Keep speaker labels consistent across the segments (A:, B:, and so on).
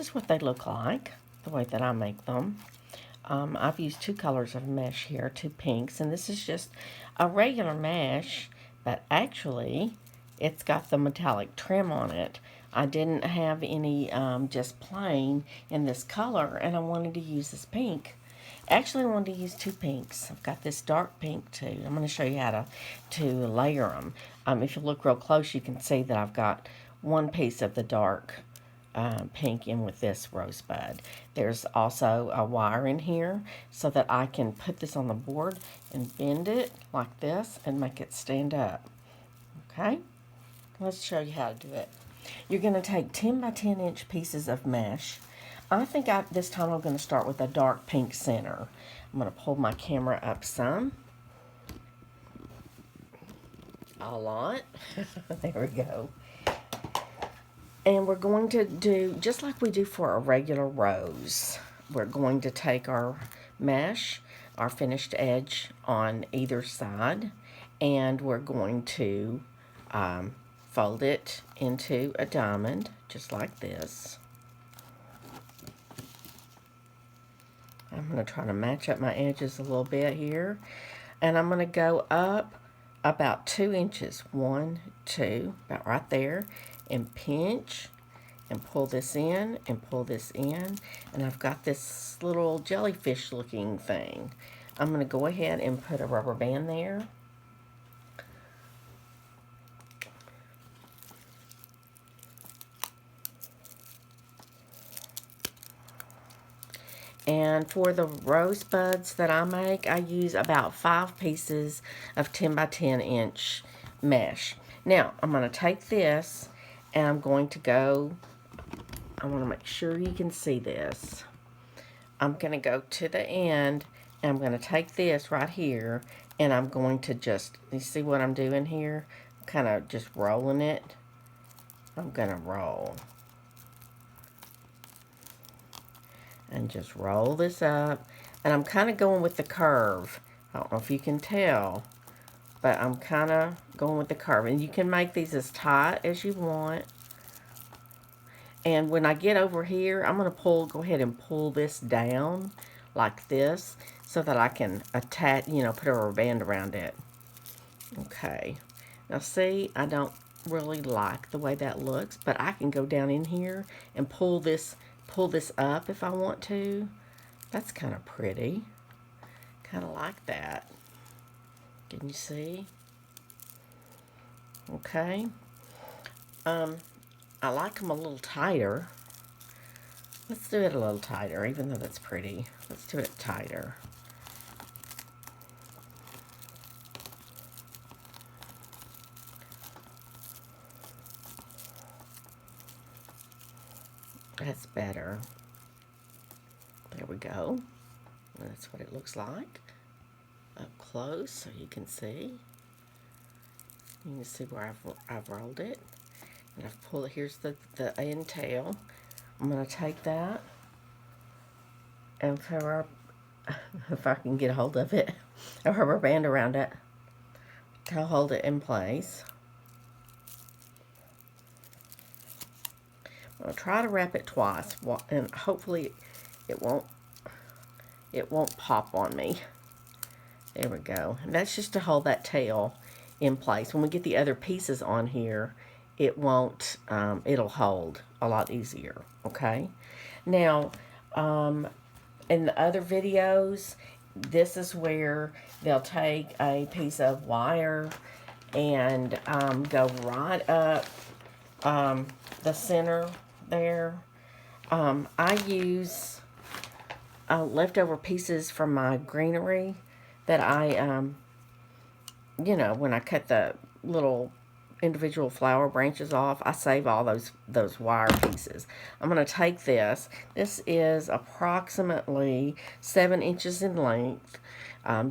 A: is what they look like, the way that I make them. I've used 2 colors of mesh here, 2 pinks, and this is just a regular mesh, but actually it's got the metallic trim on it. I didn't have any just plain in this color, and I wanted to use this pink. Actually, I wanted to use 2 pinks. I've got this dark pink too. I'm going to show you how to layer them. If you look real close, you can see that I've got 1 piece of the dark pink in with this rosebud. There's also a wire in here so that I can put this on the board and bend it like this and make it stand up. Okay, let's show you how to do it. You're going to take 10 by 10 inch pieces of mesh. I think this time I'm going to start with a dark pink center. I'm going to pull my camera up some. A lot. There we go. And we're going to do, just like we do for a regular rose, we're going to take our mesh, our finished edge on either side, and we're going to fold it into a diamond, just like this. I'm going to try to match up my edges a little bit here. And I'm going to go up about 2 inches, 1, 2, about right there, and pinch and pull this in and pull this in. And I've got this little jellyfish looking thing. I'm going to go ahead and put a rubber band there. And for the rosebuds that I make, I use about 5 pieces of 10 by 10 inch mesh. Now, I'm going to take this and I'm going to go, I want to make sure you can see this. I'm going to go to the end and I'm going to take this right here and I'm going to just, you see what I'm doing here? Kind of just rolling it. I'm going to roll. And just roll this up. And I'm kind of going with the curve. I don't know if you can tell, but I'm kind of going with the curve. And you can make these as tight as you want. And when I get over here, I'm going to go ahead and pull this down like this so that I can attach, put a rubber band around it. Okay. Now see, I don't really like the way that looks, but I can go down in here and pull this up if I want to. That's kind of pretty. Kind of like that. Can you see? Okay. I like them a little tighter. Let's do it a little tighter, even though that's pretty. Let's do it tighter. That's better. There we go. That's what it looks like up close, so you can see. You can see where I've rolled it, and I've pulled it. Here's the end tail. I'm going to take that and put if I can get a hold of it, a rubber band around it to hold it in place. I'll try to wrap it twice, and hopefully it won't pop on me. There we go. And that's just to hold that tail in place. When we get the other pieces on here, it won't, it'll hold a lot easier, okay? Now, in the other videos, this is where they'll take a piece of wire and go right up the center there. I use leftover pieces from my greenery that I, when I cut the little individual flower branches off, I save all those wire pieces. I'm going to take this. This is approximately 7 inches in length.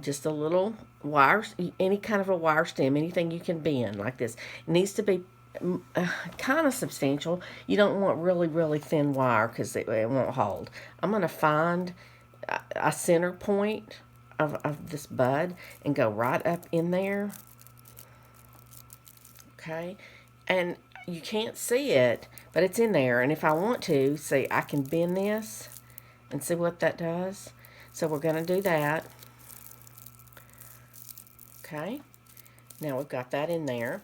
A: Just a little wire, any kind of a wire stem, anything you can bend like this. It needs to be kind of substantial. You don't want really, really thin wire because it won't hold. I'm going to find a center point of this bud and go right up in there. Okay, and you can't see it, but it's in there. And if I want to, see, I can bend this and see what that does. So we're going to do that. Okay. Now we've got that in there.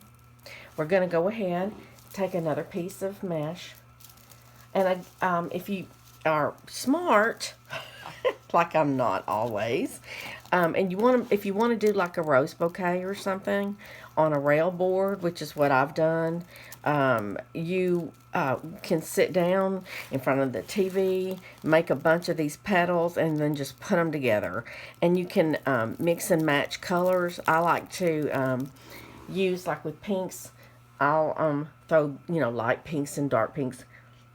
A: We're going to go ahead, take another piece of mesh. And if you are smart, like I'm not always, and if you want to do like a rose bouquet or something on a rail board, which is what I've done, you can sit down in front of the TV, make a bunch of these petals, and then just put them together. And you can mix and match colors. I like to use, like with pinks, I'll throw, light pinks and dark pinks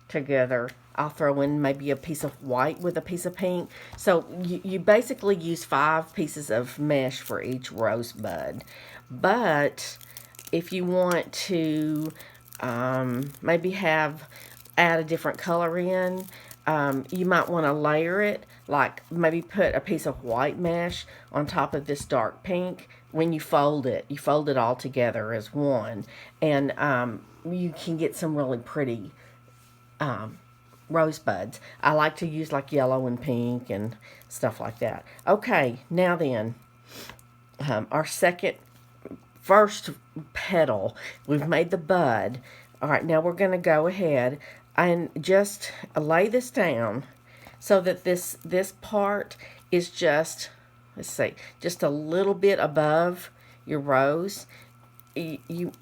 A: together. I'll throw in maybe a piece of white with a piece of pink. So you basically use 5 pieces of mesh for each rosebud. But if you want to maybe add a different color in, you might want to layer it, like maybe put a piece of white mesh on top of this dark pink. When you fold it all together as one, and you can get some really pretty rosebuds. I like to use like yellow and pink and stuff like that. Okay, now then, our first petal, we've made the bud. All right, now we're going to go ahead and just lay this down so that this part is just, let's see, just a little bit above your rose. You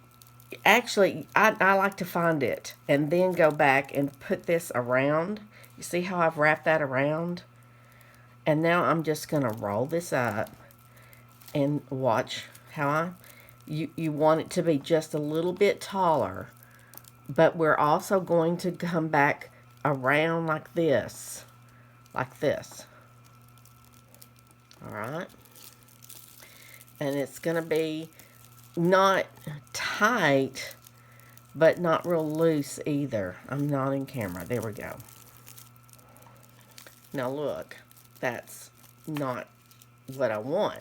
A: actually, I like to find it and then go back and put this around. You see how I've wrapped that around? And now I'm just going to roll this up and watch how you want it to be just a little bit taller, but we're also going to come back around like this. All right. And it's going to be not tight, but not real loose either. I'm not in camera. There we go. Now look, that's not what I want.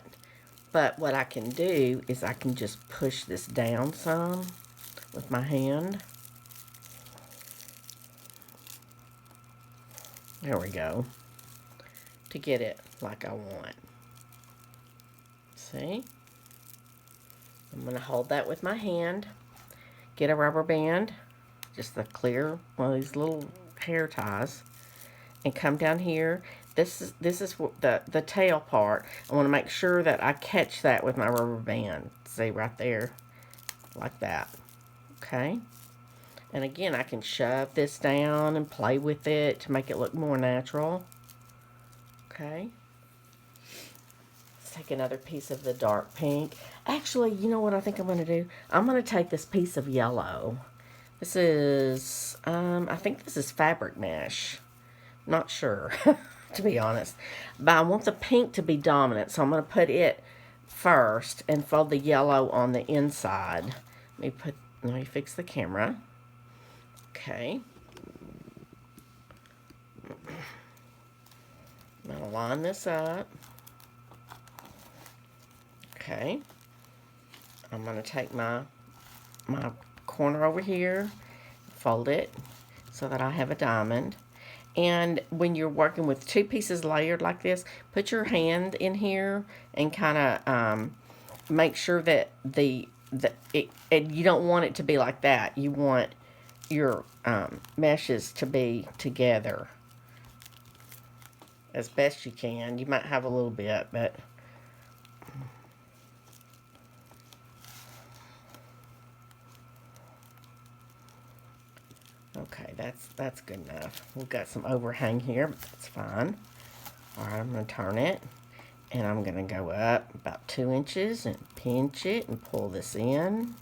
A: But what I can do is I can just push this down some with my hand. There we go. To get it like I want. See? I'm going to hold that with my hand. Get a rubber band. Just a clear one of these little hair ties. And come down here. This is the tail part. I want to make sure that I catch that with my rubber band. See, right there. Like that. Okay? And again, I can shove this down and play with it to make it look more natural. Okay? Let's take another piece of the dark pink. Actually, you know what I think I'm going to do? I'm going to take this piece of yellow. This is, I think this is fabric mesh. Not sure, to be honest. But I want the pink to be dominant, so I'm going to put it first and fold the yellow on the inside. Let me fix the camera. Okay. I'm going to line this up. Okay. I'm going to take my corner over here, fold it so that I have a diamond. And when you're working with 2 pieces layered like this, put your hand in here and kind of make sure that you don't want it to be like that. You want your meshes to be together as best you can. You might have a little bit, but okay, that's good enough. We've got some overhang here, but that's fine. All right, I'm going to turn it, and I'm going to go up about 2 inches and pinch it and pull this in.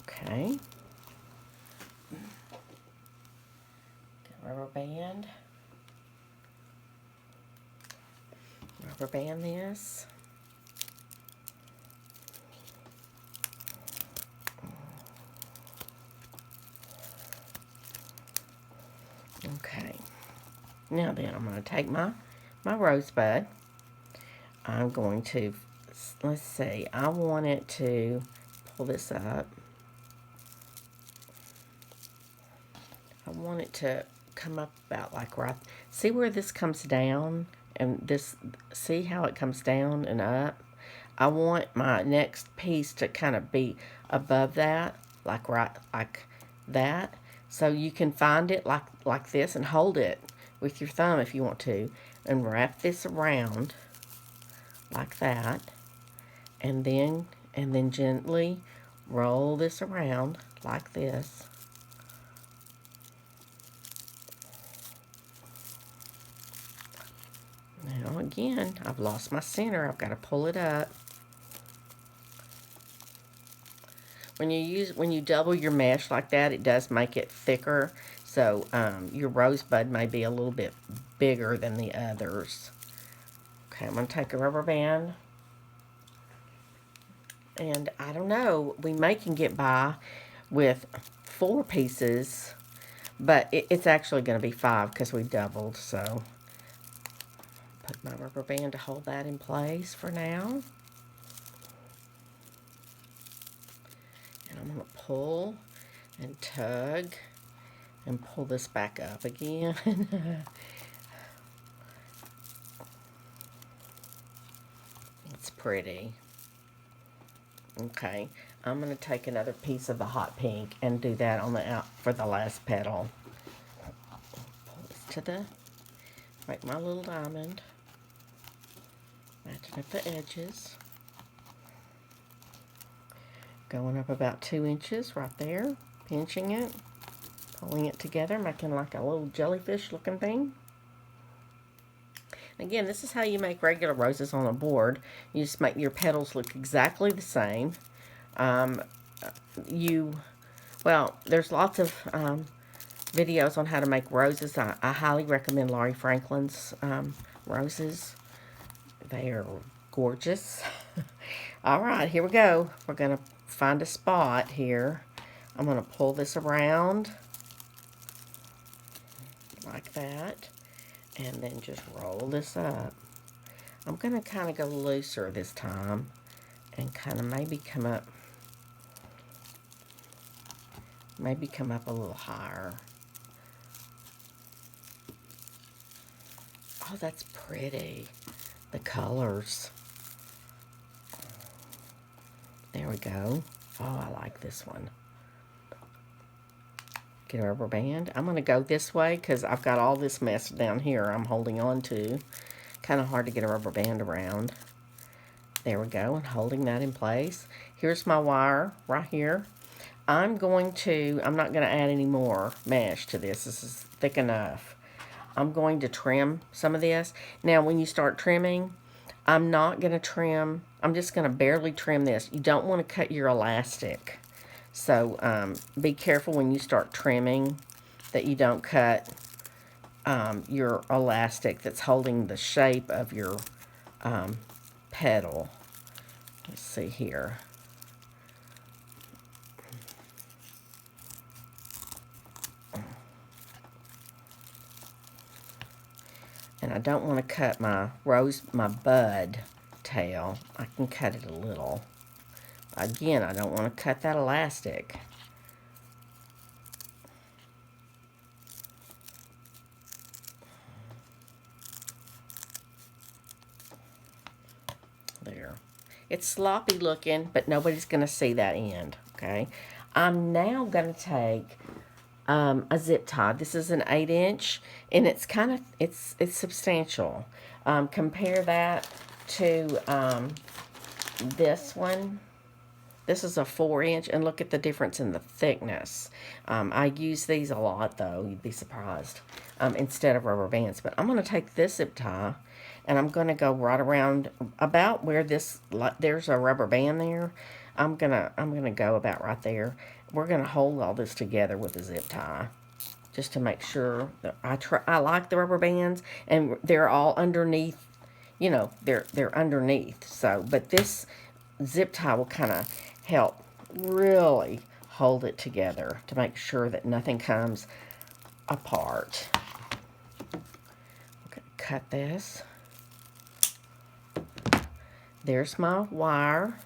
A: Okay. Rubber band. Rubber band this. Okay. Now then, I'm going to take my rosebud. I'm going to, let's see, I want it to pull this up. I want it to come up about like right. See where this comes down? And this, see how it comes down and up? I want my next piece to kind of be above that, like right like that. So you can find it like this and hold it with your thumb if you want to, and wrap this around like that, and then gently roll this around like this. Now again, I've lost my center. I've got to pull it up. When you double your mesh like that, it does make it thicker. So your rosebud may be a little bit bigger than the others. Okay, I'm going to take a rubber band. And I don't know, we may can get by with 4 pieces, but it's actually going to be 5 because we doubled. So put my rubber band to hold that in place for now. And I'm going to pull and tug and pull this back up again. It's pretty. Okay, I'm going to take another piece of the hot pink and do that on the out for the last petal. Pull this to the, make my little diamond, matching up the edges. Going up about 2 inches right there, pinching it, pulling it together, making like a little jellyfish looking thing. Again, this is how you make regular roses on a board. You just make your petals look exactly the same. Well, there's lots of videos on how to make roses. I highly recommend Laurie Franklin's roses. They are gorgeous. All right, here we go. We're going to find a spot here. I'm going to pull this around like that. And then just roll this up. I'm going to kind of go looser this time and kind of maybe come up a little higher. Oh, that's pretty. The colors. There we go. Oh, I like this one. Get a rubber band. I'm going to go this way because I've got all this mess down here I'm holding on to. Kind of hard to get a rubber band around. There we go, and holding that in place. Here's my wire right here. I'm not going to add any more mesh to this. This is thick enough. I'm going to trim some of this. Now, when you start trimming, I'm not going to trim. I'm just going to barely trim this. You don't want to cut your elastic. So be careful when you start trimming that you don't cut your elastic that's holding the shape of your petal. Let's see here. And I don't want to cut my bud tail. I can cut it a little. Again, I don't want to cut that elastic. There. It's sloppy looking, but nobody's going to see that end, okay? I'm now going to take a zip tie. This is an 8-inch, and it's kind of, it's substantial. Compare that to this one. This is a 4-inch, and look at the difference in the thickness. I use these a lot, though. You'd be surprised. Instead of rubber bands. But I'm going to take this zip tie, and I'm going to go right around about where there's a rubber band there. I'm gonna go about right there. We're gonna hold all this together with a zip tie, just to make sure that I like the rubber bands, and they're all underneath. You know, they're underneath. So, but this zip tie will kind of help really hold it together to make sure that nothing comes apart. Okay, cut this. There's my wire.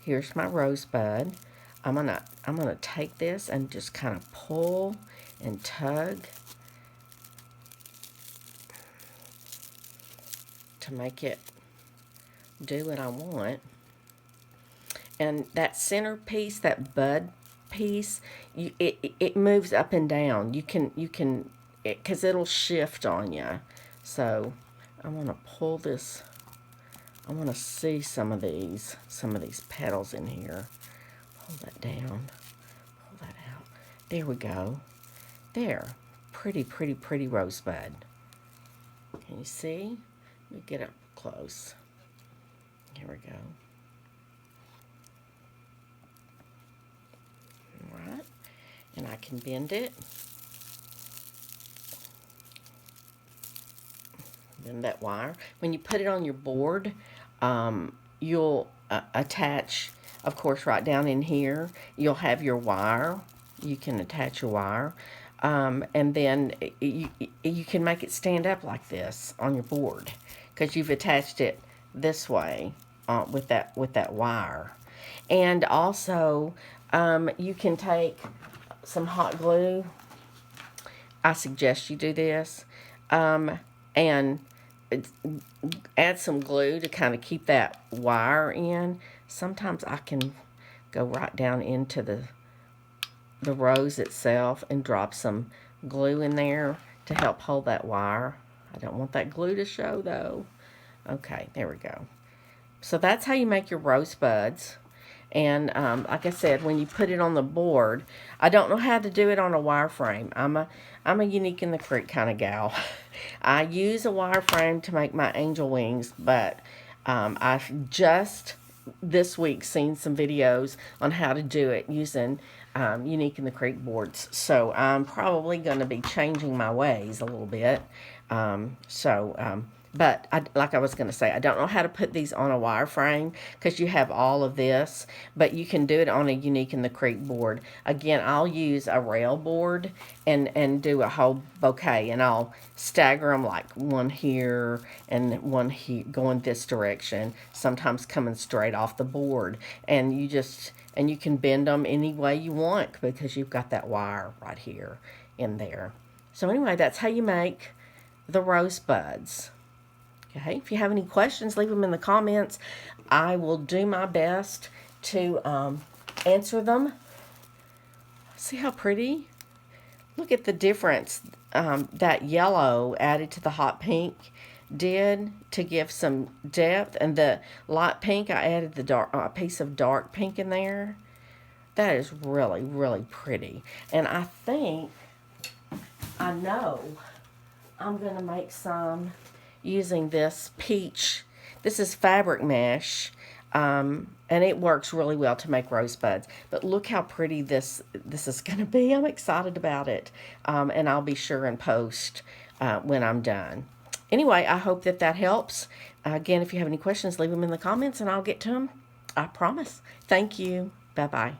A: here's my rosebud. I'm gonna take this and just kind of pull and tug to make it do what I want. And that center piece, that bud piece, it moves up and down. You can, because it'll shift on you. So I want to pull this. I want to see some of these petals in here. Pull that down. Pull that out. There we go. There. Pretty, pretty, pretty rosebud. Can you see? Let me get up close. Here we go. Alright. And I can bend it. Bend that wire. When you put it on your board, you'll attach, of course, right down in here, you'll have your wire. You can attach your wire. And then you can make it stand up like this on your board because you've attached it this way with that wire. And also, you can take some hot glue. I suggest you do this. And add some glue to kind of keep that wire in. Sometimes I can go right down into the rose itself and drop some glue in there to help hold that wire. I don't want that glue to show though. Okay, there we go. So that's how you make your rosebuds. And like I said, when you put it on the board, I don't know how to do it on a wireframe. I'm a unique in the creek kind of gal. I use a wireframe to make my angel wings, but I've just this week seen some videos on how to do it using unique in the creek boards. So I'm probably going to be changing my ways a little bit. But like I was going to say, I don't know how to put these on a wireframe because you have all of this, but you can do it on a Unique in the Creek board. Again, I'll use a rail board and do a whole bouquet, and I'll stagger them like one here and one here going this direction, sometimes coming straight off the board. And you can bend them any way you want because you've got that wire right here in there. So anyway, that's how you make the rosebuds. Okay, if you have any questions, leave them in the comments. I will do my best to answer them. See how pretty? Look at the difference that yellow added to the hot pink did to give some depth. And the light pink, I added the a piece of dark pink in there. That is really, really pretty. And I think, I know, I'm going to make some using this peach. This is fabric mesh, and it works really well to make rosebuds. But look how pretty this is going to be. I'm excited about it, and I'll be sure and post when I'm done. Anyway, I hope that helps. Again, if you have any questions, leave them in the comments, and I'll get to them. I promise. Thank you. Bye-bye.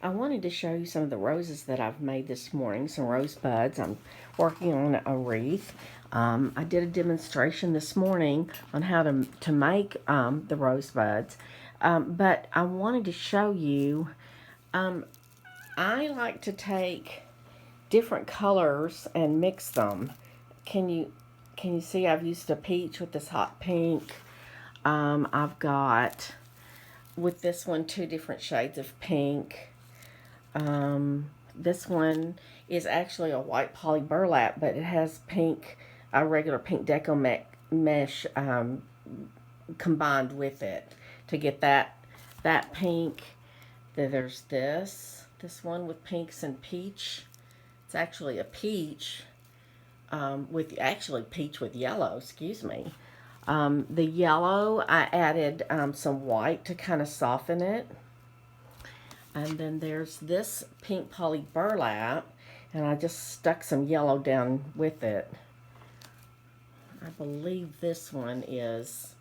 A: I wanted to show you some of the roses that I've made this morning, some rosebuds. I'm working on a wreath. I did a demonstration this morning on how to make the rosebuds, but I wanted to show you, I like to take different colors and mix them. Can you see I've used a peach with this hot pink. I've got, with this one, 2 different shades of pink. This one is actually a white poly burlap, but it has pink, a regular pink deco mesh combined with it to get that pink. Then there's this one with pinks and peach. It's actually a peach with peach with yellow, excuse me. The yellow, I added some white to kind of soften it. And then there's this pink poly burlap, and I just stuck some yellow down with it. I believe this one is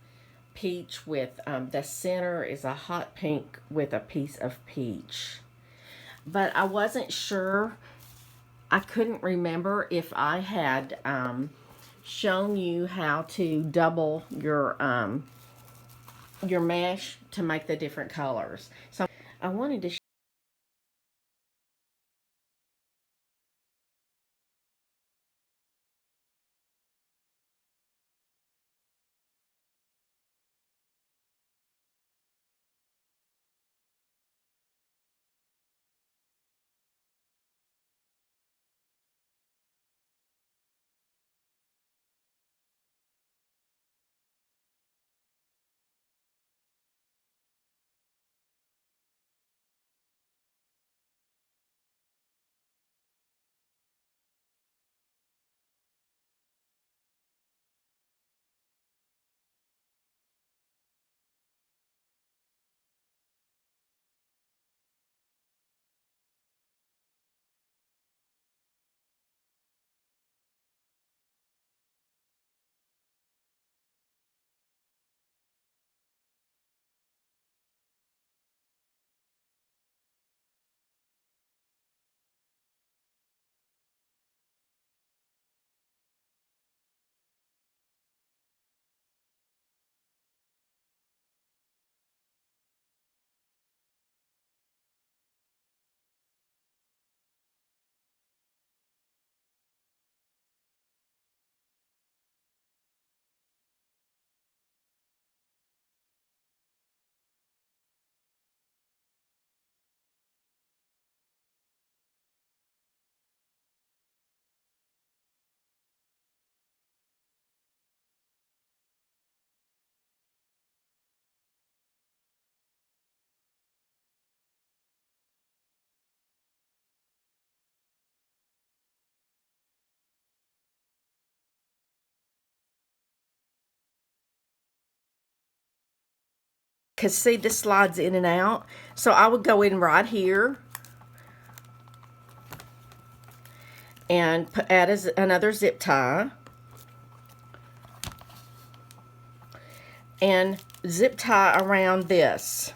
A: peach with, the center is a hot pink with a piece of peach. But I wasn't sure, I couldn't remember if I had shown you how to double your your mesh to make the different colors. So I wanted to because see this slides in and out. So I would go in right here and add another zip tie and zip tie around this.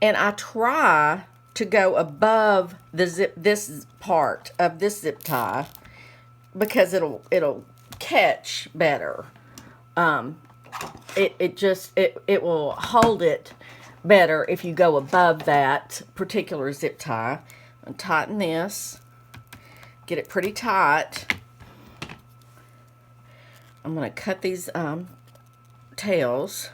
A: And I try to go above the this part of this zip tie because it'll catch better. It will hold it better if you go above that particular zip tie. And tighten this, get it pretty tight. I'm going to cut these tails.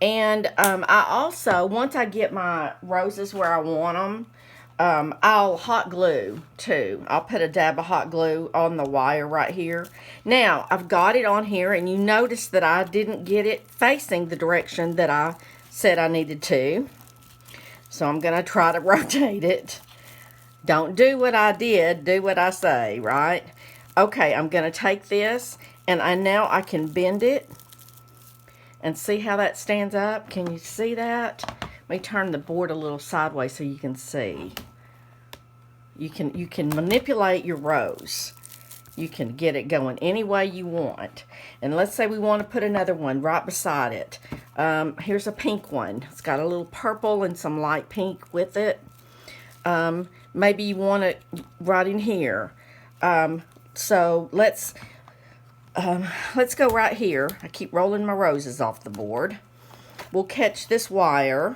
A: And I also, once I get my roses where I want them, I'll hot glue too. I'll put a dab of hot glue on the wire right here. Now, I've got it on here, and you notice that I didn't get it facing the direction that I said I needed to. So I'm going to try to rotate it. Don't do what I did, do what I say, right? Okay, I'm going to take this, and now I can bend it. And see how that stands up? Can you see that? Let me turn the board a little sideways so you can see. You can manipulate your rose. You can get it going any way you want. And let's say we want to put another one right beside it. Here's a pink one. It's got a little purple and some light pink with it. Maybe you want it right in here. So let's go right here. I keep rolling my roses off the board. We'll catch this wire.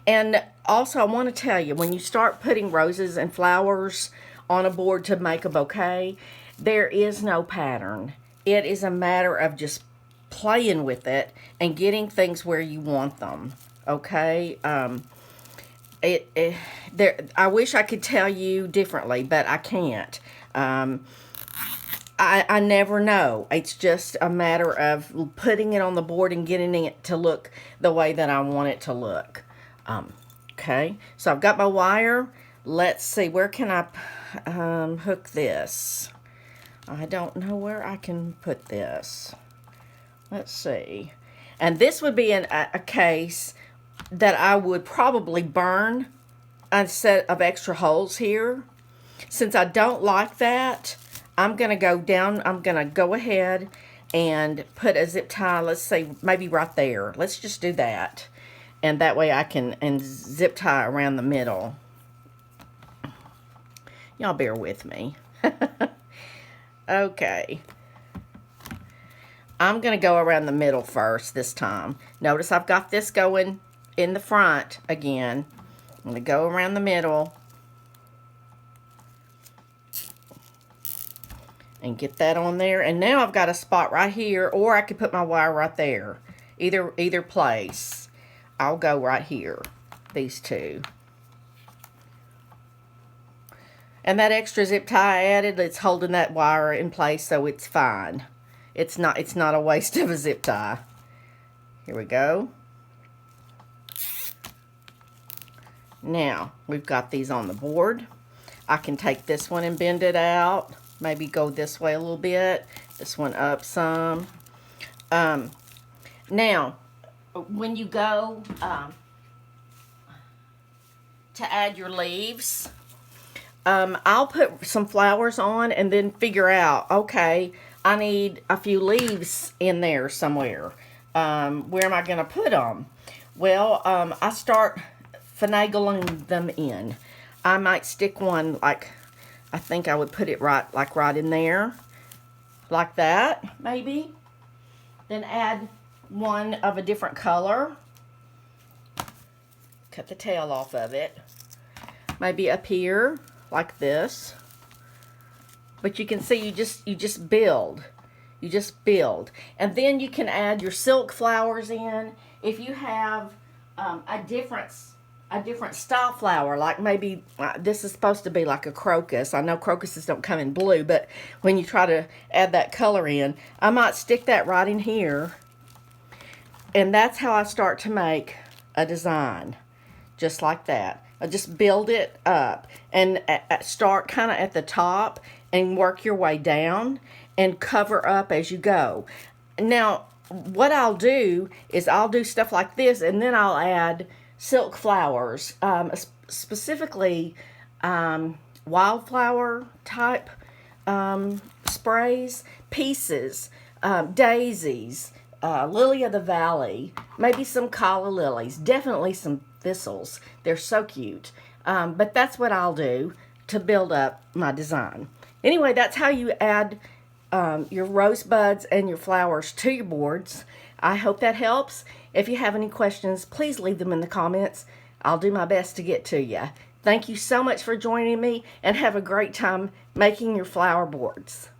A: And also, I want to tell you, when you start putting roses and flowers on a board to make a bouquet, there is no pattern. It is a matter of just playing with it and getting things where you want them. Okay? I wish I could tell you differently, but I can't. I never know. It's just a matter of putting it on the board and getting it to look the way that I want it to look. Okay, so I've got my wire. Let's see, where can I hook this? I don't know where I can put this. Let's see. And this would be a case that I would probably burn a set of extra holes here. Since I don't like that, I'm going to go down, I'm going to go ahead and put a zip tie, let's say maybe right there. Let's just do that. And that way I can zip tie around the middle. Y'all bear with me. Okay. I'm going to go around the middle first this time. Notice I've got this going in the front again. I'm going to go around the middle and get that on there. And now I've got a spot right here, or I could put my wire right there. Either place. I'll go right here. These two. And that extra zip tie I added, it's holding that wire in place, so it's fine. It's not a waste of a zip tie. Here we go. Now, we've got these on the board. I can take this one and bend it out. Maybe go this way a little bit. This one up some. Now, when you go to add your leaves, I'll put some flowers on and then figure out, okay, I need a few leaves in there somewhere. Where am I going to put them? Well, I start finagling them in. I might stick one, like, I think I would put it right in there. Like that, maybe. Then add one of a different color. Cut the tail off of it. Maybe up here. Like this. But you can see you just build. You just build. And then you can add your silk flowers in. If you have a different style flower, like maybe this is supposed to be like a crocus. I know crocuses don't come in blue, but when you try to add that color in, I might stick that right in here. And that's how I start to make a design. Just like that. I just build it up and start kind of at the top and work your way down and cover up as you go. Now, what I'll do is I'll do stuff like this, and then I'll add silk flowers, specifically wildflower type sprays, pieces, daisies, lily of the valley, maybe some calla lilies, definitely some thistles. They're so cute. But that's what I'll do to build up my design. Anyway, that's how you add your rosebuds and your flowers to your boards. I hope that helps. If you have any questions, please leave them in the comments. I'll do my best to get to you. Thank you so much for joining me, and have a great time making your flower boards.